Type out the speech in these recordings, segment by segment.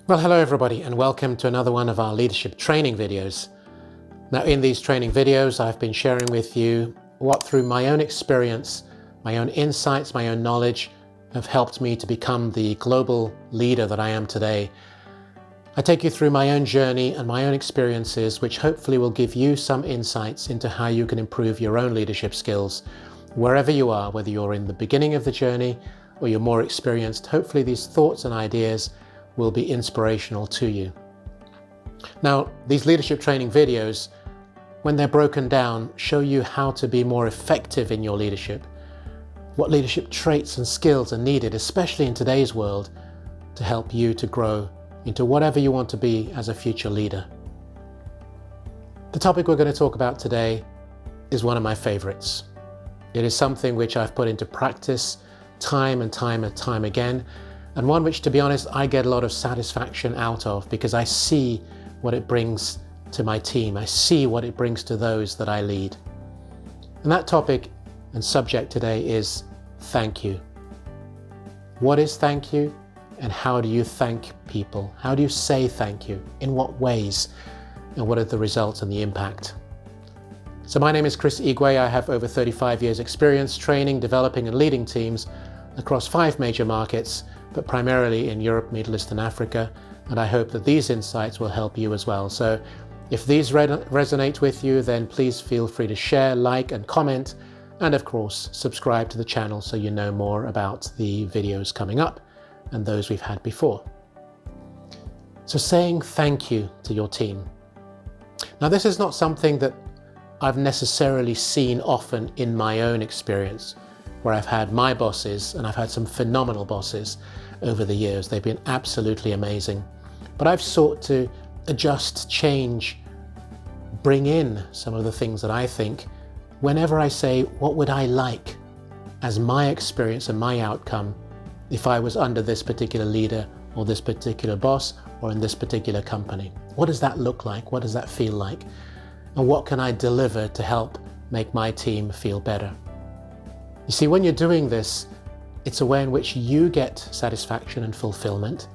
Well, hello everybody and welcome to another one of our leadership training videos. Now in these training videos, I've been sharing with you what through my own experience, my own insights, my own knowledge have helped me to become the global leader that I am today. I take you through my own journey and my own experiences, which hopefully will give you some insights into how you can improve your own leadership skills. Wherever you are, whether you're in the beginning of the journey or you're more experienced, hopefully these thoughts and ideas will be inspirational to you. Now, these leadership training videos, when they're broken down, show you how to be more effective in your leadership, what leadership traits and skills are needed, especially in today's world, to help you to grow into whatever you want to be as a future leader. The topic we're going to talk about today is one of my favorites. It is something which I've put into practice time and time again, and one which, to be honest, I get a lot of satisfaction out of because I see what it brings to my team. I see what it brings to those that I lead. And that topic and subject today is thank you. What is thank you, and how do you thank people? How do you say thank you? In what ways? And what are the results and the impact? So my name is Chris Igwe. I have over 35 years experience training, developing and leading teams across 5 major markets, but primarily in Europe, Middle East and Africa. And I hope that these insights will help you as well. So if these resonate with you, then please feel free to share, like and comment. And of course, subscribe to the channel so you know more about the videos coming up and those we've had before. So saying thank you to your team. Now, this is not something that I've necessarily seen often in my own experience, where I've had my bosses, and I've had some phenomenal bosses over the years. They've been absolutely amazing. But I've sought to adjust, change, bring in some of the things that I think whenever I say, what would I like as my experience and my outcome if I was under this particular leader or this particular boss or in this particular company? What does that look like? What does that feel like? And what can I deliver to help make my team feel better? You see, when you're doing this, it's a way in which you get satisfaction and fulfillment,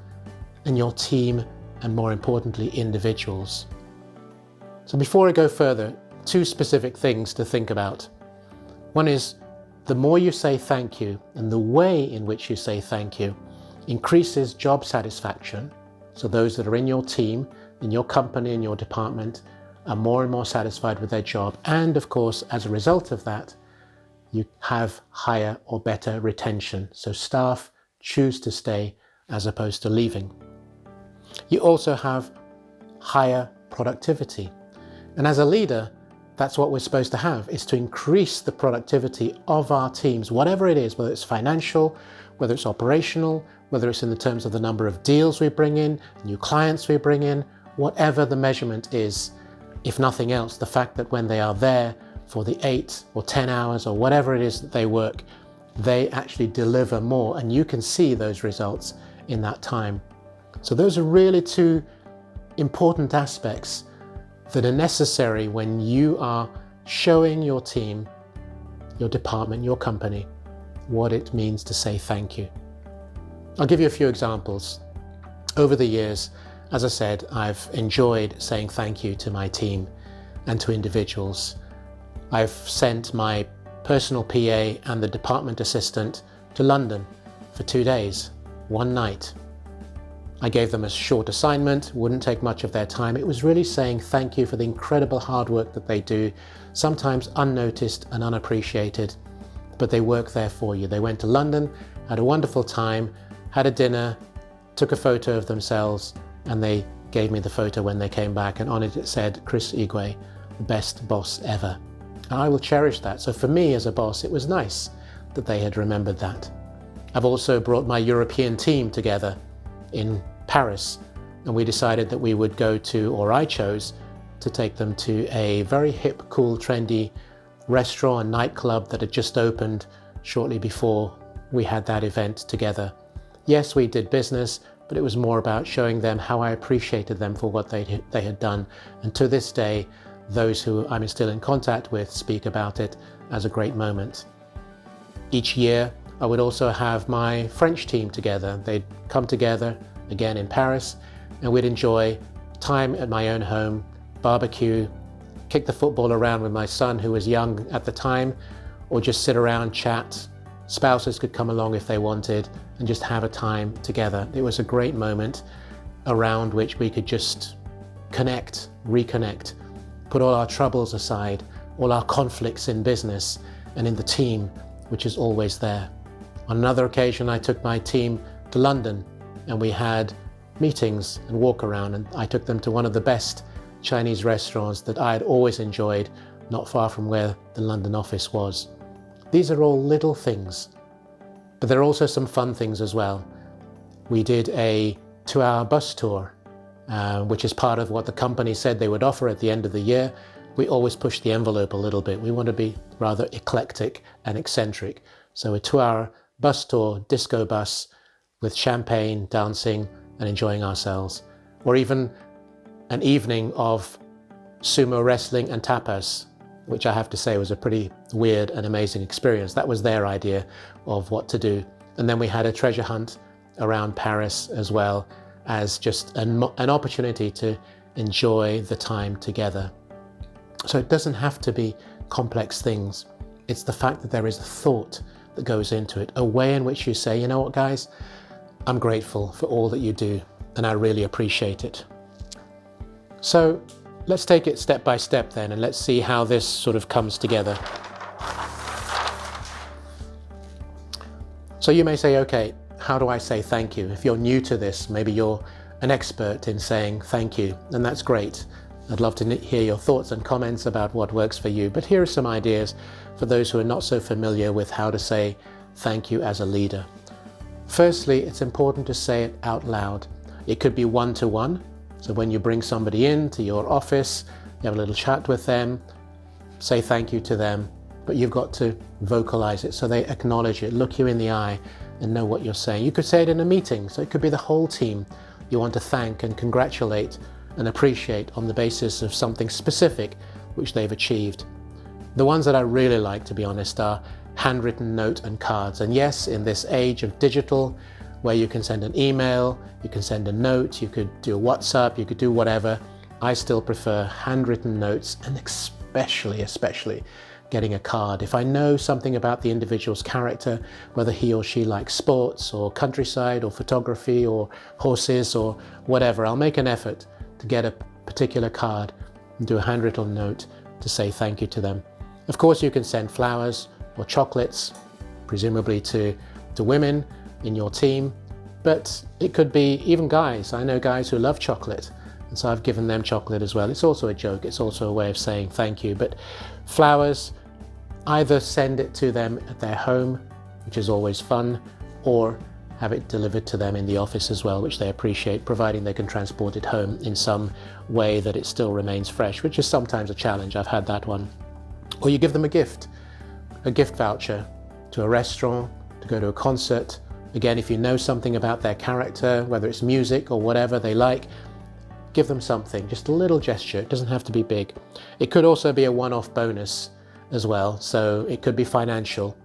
and your team, and more importantly, individuals. So before I go further, 2 specific things to think about. One is, the more you say thank you, and the way in which you say thank you, increases job satisfaction. So those that are in your team, in your company, in your department, are more and more satisfied with their job. And of course, as a result of that, you have higher or better retention. So staff choose to stay as opposed to leaving. You also have higher productivity. And as a leader, that's what we're supposed to have, is to increase the productivity of our teams, whatever it is, whether it's financial, whether it's operational, whether it's in the terms of the number of deals we bring in, new clients we bring in, whatever the measurement is. If nothing else, the fact that when they are there for the 8 or 10 hours or whatever it is that they work, they actually deliver more, and you can see those results in that time. So those are really 2 important aspects that are necessary when you are showing your team, your department, your company, what it means to say thank you. I'll give you a few examples. Over the years, as I said, I've enjoyed saying thank you to my team and to individuals. I've sent my personal PA and the department assistant to London for 2 days, 1 night. I gave them a short assignment, wouldn't take much of their time. It was really saying thank you for the incredible hard work that they do, sometimes unnoticed and unappreciated, but they work there for you. They went to London, had a wonderful time, had a dinner, took a photo of themselves, and they gave me the photo when they came back, and on it said, Chris Igwe, the best boss ever. And I will cherish that. So for me as a boss, it was nice that they had remembered that. I've also brought my European team together in Paris, and we decided that we would go to, or I chose to take them to a very hip, cool, trendy restaurant and nightclub that had just opened shortly before we had that event together. Yes, we did business, but it was more about showing them how I appreciated them for what they had done. And to this day, those who I'm still in contact with speak about it as a great moment. Each year, I would also have my French team together. They'd come together again in Paris, and we'd enjoy time at my own home, barbecue, kick the football around with my son who was young at the time, or just sit around, chat. Spouses could come along if they wanted and just have a time together. It was a great moment around which we could just connect, reconnect, put all our troubles aside, all our conflicts in business and in the team, which is always there. On another occasion, I took my team to London and we had meetings and walk around, and I took them to one of the best Chinese restaurants that I had always enjoyed, not far from where the London office was. These are all little things, but there are also some fun things as well. We did a 2-hour bus tour, which is part of what the company said they would offer at the end of the year. We always push the envelope a little bit. We want to be rather eclectic and eccentric. So a 2-hour bus tour, disco bus, with champagne, dancing, and enjoying ourselves. Or even an evening of sumo wrestling and tapas, which I have to say was a pretty weird and amazing experience. That was their idea of what to do. And then we had a treasure hunt around Paris as well, as just an opportunity to enjoy the time together. So it doesn't have to be complex things. It's the fact that there is a thought that goes into it, a way in which you say, you know what, guys, I'm grateful for all that you do, and I really appreciate it. So let's take it step by step then, and let's see how this sort of comes together. So you may say, okay, how do I say thank you? If you're new to this, maybe you're an expert in saying thank you, and that's great. I'd love to hear your thoughts and comments about what works for you, but here are some ideas for those who are not so familiar with how to say thank you as a leader. Firstly, it's important to say it out loud. It could be one-to-one. So when you bring somebody into your office, you have a little chat with them, say thank you to them, but you've got to vocalize it so they acknowledge it, look you in the eye and know what you're saying. You could say it in a meeting, so it could be the whole team you want to thank and congratulate and appreciate on the basis of something specific which they've achieved. The ones that I really like, to be honest, are handwritten note and cards. And yes, in this age of digital, where you can send an email, you can send a note, you could do a WhatsApp, you could do whatever, I still prefer handwritten notes, and especially getting a card. If I know something about the individual's character, whether he or she likes sports or countryside or photography or horses or whatever, I'll make an effort to get a particular card and do a handwritten note to say thank you to them. Of course, you can send flowers or chocolates, presumably to women in your team, but it could be even guys. I know guys who love chocolate, and so I've given them chocolate as well. It's also a joke, it's also a way of saying thank you. But flowers, either send it to them at their home, which is always fun, or have it delivered to them in the office as well, which they appreciate, providing they can transport it home in some way that it still remains fresh, which is sometimes a challenge. I've had that one. Or you give them a gift voucher to a restaurant, to go to a concert. Again, if you know something about their character, whether it's music or whatever they like, give them something, just a little gesture. It doesn't have to be big. It could also be a one-off bonus as well, so it could be financial.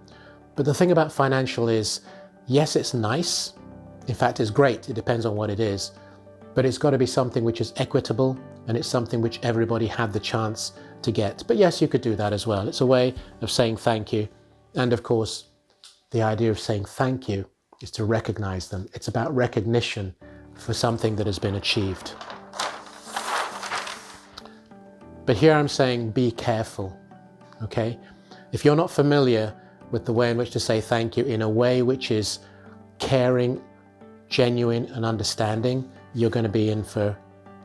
But the thing about financial is, yes, it's nice. In fact, it's great. It depends on what it is. But it's got to be something which is equitable, and it's something which everybody had the chance to get. But yes, you could do that as well. It's a way of saying thank you. And of course, the idea of saying thank you is to recognize them. It's about recognition for something that has been achieved. But here I'm saying be careful, okay? If you're not familiar with the way in which to say thank you in a way which is caring, genuine, and understanding, you're going to be in for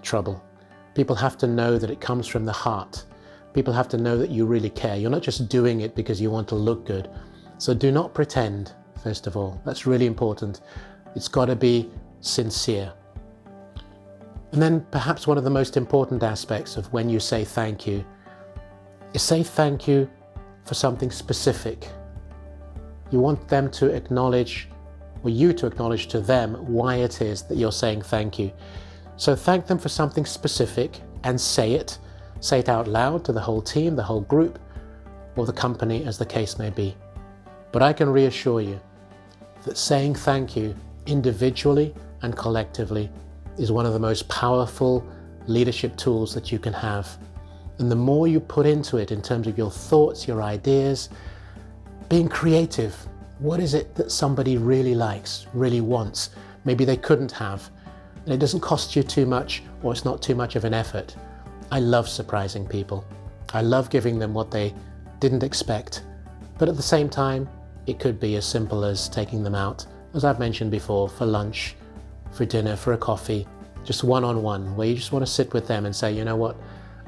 trouble. People have to know that it comes from the heart. People have to know that you really care. You're not just doing it because you want to look good. So do not pretend, first of all. That's really important. It's got to be sincere. And then perhaps one of the most important aspects of when you say thank you is say thank you for something specific. You want them to acknowledge, or you to acknowledge to them, why it is that you're saying thank you. So thank them for something specific and say it. Say it out loud to the whole team, the whole group, or the company, as the case may be. But I can reassure you that saying thank you individually and collectively is one of the most powerful leadership tools that you can have. And the more you put into it in terms of your thoughts, your ideas, being creative, what is it that somebody really likes, really wants, maybe they couldn't have, and it doesn't cost you too much, or it's not too much of an effort. I love surprising people. I love giving them what they didn't expect, but at the same time, it could be as simple as taking them out, as I've mentioned before, for lunch, for dinner, for a coffee, just one-on-one, where you just want to sit with them and say, you know what,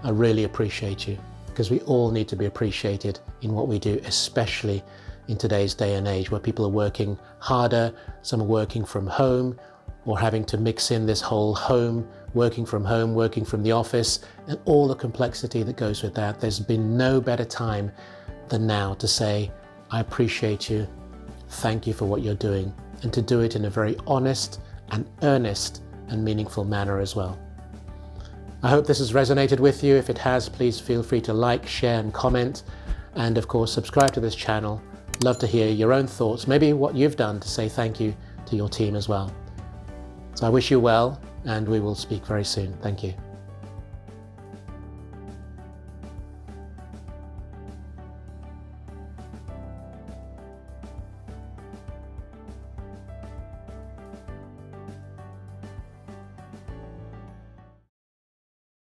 I really appreciate you, because we all need to be appreciated in what we do, especially in today's day and age where people are working harder, some are working from home, or having to mix in this whole home, working from the office, and all the complexity that goes with that. There's been no better time than now to say, I appreciate you, thank you for what you're doing, and to do it in a very honest and earnest and meaningful manner as well. I hope this has resonated with you. If it has, please feel free to like, share and comment, and of course subscribe to this channel. Love to hear your own thoughts, maybe what you've done to say thank you to your team as well. So I wish you well, and we will speak very soon. Thank you.